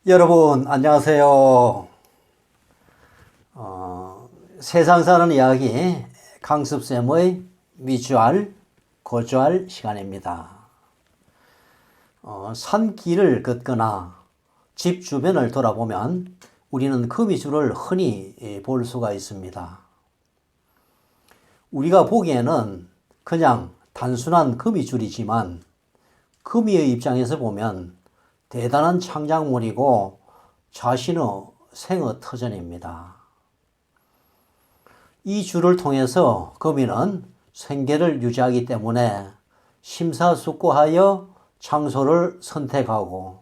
여러분 안녕하세요. 세상 사는 이야기 강습쌤의 미주알 고주알 시간입니다. 산길을 걷거나 집 주변을 돌아보면 우리는 거미줄을 흔히 볼 수가 있습니다. 우리가 보기에는 그냥 단순한 거미줄이지만 거미의 입장에서 보면 대단한 창작물이고 자신의 생어터전입니다. 이 줄을 통해서 거미는 생계를 유지하기 때문에 심사숙고하여 장소를 선택하고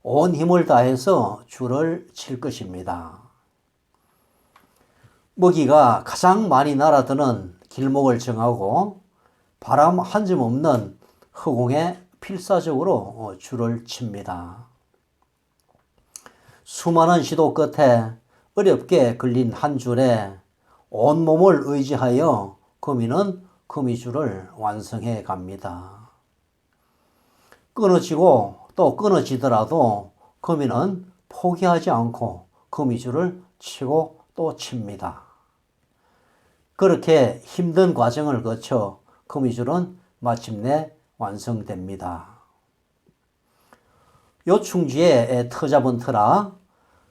온 힘을 다해서 줄을 칠 것입니다. 먹이가 가장 많이 날아드는 길목을 정하고 바람 한 점 없는 허공에 필사적으로 줄을 칩니다. 수많은 시도 끝에 어렵게 걸린 한 줄에 온몸을 의지하여 거미는 거미줄을 완성해 갑니다. 끊어지고 또 끊어지더라도 거미는 포기하지 않고 거미줄을 치고 또 칩니다. 그렇게 힘든 과정을 거쳐 거미줄은 마침내 완성됩니다. 요충지에 터잡은 터라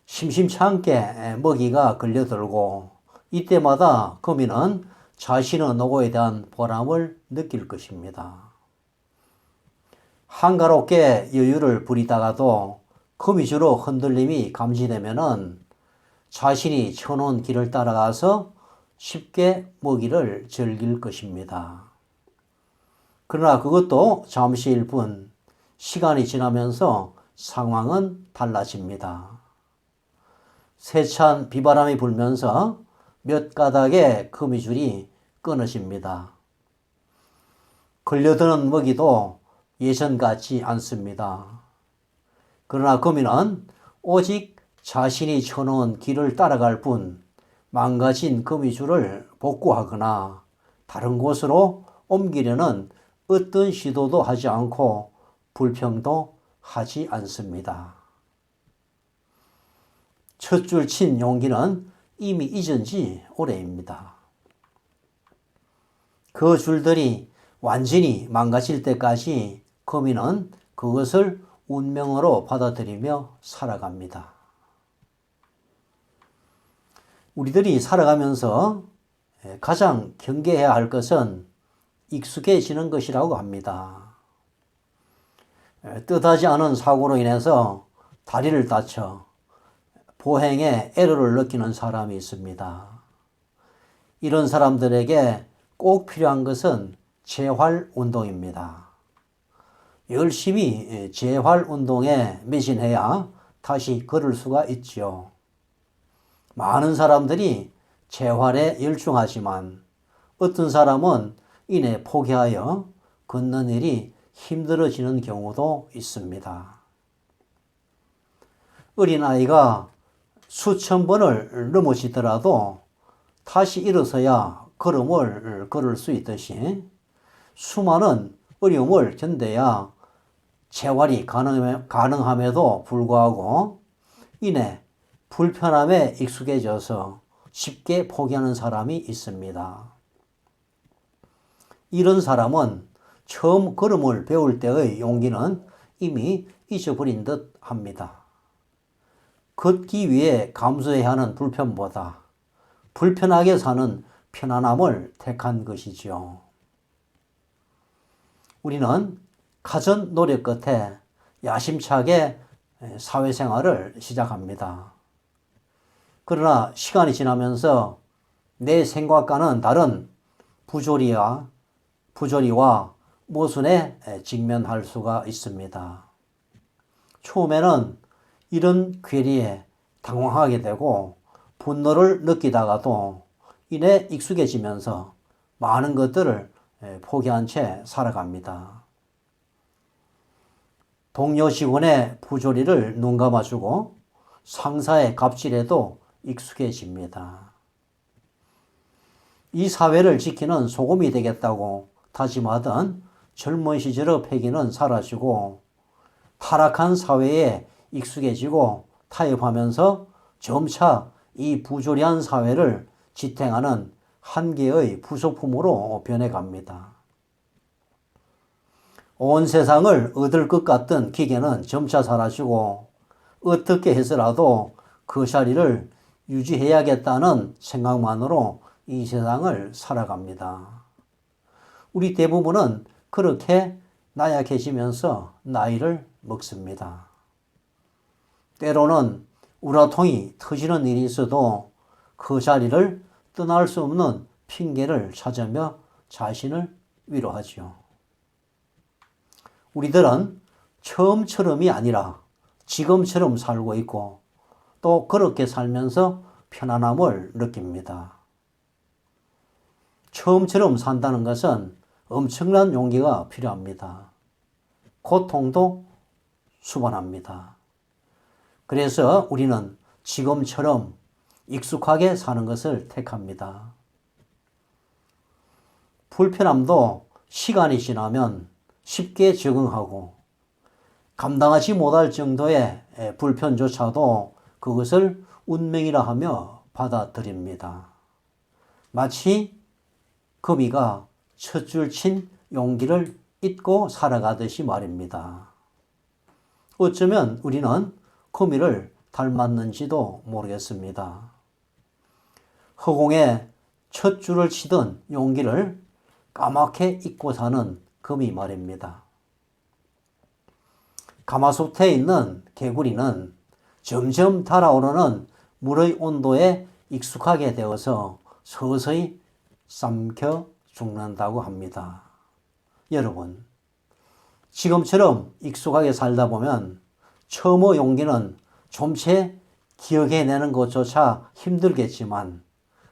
심심치 않게 먹이가 걸려들고 이때마다 거미는 자신의 노고에 대한 보람을 느낄 것입니다. 한가롭게 여유를 부리다가도 거미줄의 흔들림이 감지되면은 자신이 쳐놓은 길을 따라가서 쉽게 먹이를 즐길 것입니다. 그러나 그것도 잠시일 뿐 시간이 지나면서 상황은 달라집니다. 세찬 비바람이 불면서 몇 가닥의 거미줄이 끊어집니다. 걸려드는 먹이도 예전 같지 않습니다. 그러나 거미는 오직 자신이 쳐놓은 길을 따라갈 뿐 망가진 거미줄을 복구하거나 다른 곳으로 옮기려는 어떤 시도도 하지 않고 불평도 하지 않습니다. 첫 줄 친 용기는 이미 잊은 지 오래입니다. 그 줄들이 완전히 망가질 때까지 거미는 그것을 운명으로 받아들이며 살아갑니다. 우리들이 살아가면서 가장 경계해야 할 것은 익숙해지는 것이라고 합니다. 뜻하지 않은 사고로 인해서 다리를 다쳐 보행에 애로를 느끼는 사람이 있습니다. 이런 사람들에게 꼭 필요한 것은 재활운동입니다. 열심히 재활운동에 매진해야 다시 걸을 수가 있죠. 많은 사람들이 재활에 열중하지만 어떤 사람은 이내 포기하여 걷는 일이 힘들어지는 경우도 있습니다. 어린아이가 수천 번을 넘어지더라도 다시 일어서야 걸음을 걸을 수 있듯이 수많은 어려움을 견뎌야 재활이 가능함에도 불구하고 이내 불편함에 익숙해져서 쉽게 포기하는 사람이 있습니다. 이런 사람은 처음 걸음을 배울 때의 용기는 이미 잊어버린 듯 합니다. 걷기 위해 감수해야 하는 불편보다 불편하게 사는 편안함을 택한 것이지요. 우리는 갖은 노력 끝에 야심차게 사회생활을 시작합니다. 그러나 시간이 지나면서 내 생각과는 다른 부조리와 모순에 직면할 수가 있습니다. 처음에는 이런 괴리에 당황하게 되고 분노를 느끼다가도 이내 익숙해지면서 많은 것들을 포기한 채 살아갑니다. 동료 직원의 부조리를 눈감아주고 상사의 갑질에도 익숙해집니다. 이 사회를 지키는 소금이 되겠다고 다짐하던 젊은 시절의 패기는 사라지고 타락한 사회에 익숙해지고 타협하면서 점차 이 부조리한 사회를 지탱하는 한 개의 부속품으로 변해갑니다. 온 세상을 얻을 것 같던 기계는 점차 사라지고 어떻게 해서라도 그 자리를 유지해야겠다는 생각만으로 이 세상을 살아갑니다. 우리 대부분은 그렇게 나약해지면서 나이를 먹습니다. 때로는 우라통이 터지는 일이 있어도 그 자리를 떠날 수 없는 핑계를 찾으며 자신을 위로하지요. 우리들은 처음처럼이 아니라 지금처럼 살고 있고 또 그렇게 살면서 편안함을 느낍니다. 처음처럼 산다는 것은 엄청난 용기가 필요합니다. 고통도 수반합니다. 그래서 우리는 지금처럼 익숙하게 사는 것을 택합니다. 불편함도 시간이 지나면 쉽게 적응하고 감당하지 못할 정도의 불편조차도 그것을 운명이라 하며 받아들입니다. 마치 거미가 첫 줄 친 용기를 잊고 살아가듯이 말입니다. 어쩌면 우리는 거미를 닮았는지도 모르겠습니다. 허공에 첫 줄을 치던 용기를 까맣게 잊고 사는 거미 말입니다. 가마솥에 있는 개구리는 점점 달아오르는 물의 온도에 익숙하게 되어서 서서히 삼켜 죽는다고 합니다. 여러분, 지금처럼 익숙하게 살다 보면 처음의 용기는 좀채 기억해내는 것조차 힘들겠지만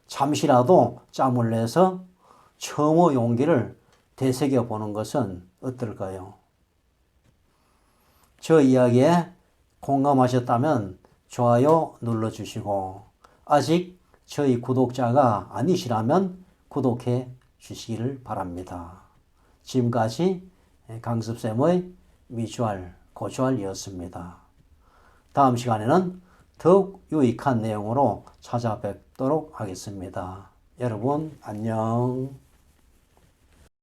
잠시라도 짬을 내서 처음의 용기를 되새겨보는 것은 어떨까요? 저 이야기에 공감하셨다면 좋아요 눌러주시고 아직 저희 구독자가 아니시라면 구독해 주시기를 바랍니다. 지금까지 강습쌤의 미주알 고주알이었습니다. 다음 시간에는 더욱 유익한 내용으로 찾아뵙도록 하겠습니다. 여러분 안녕.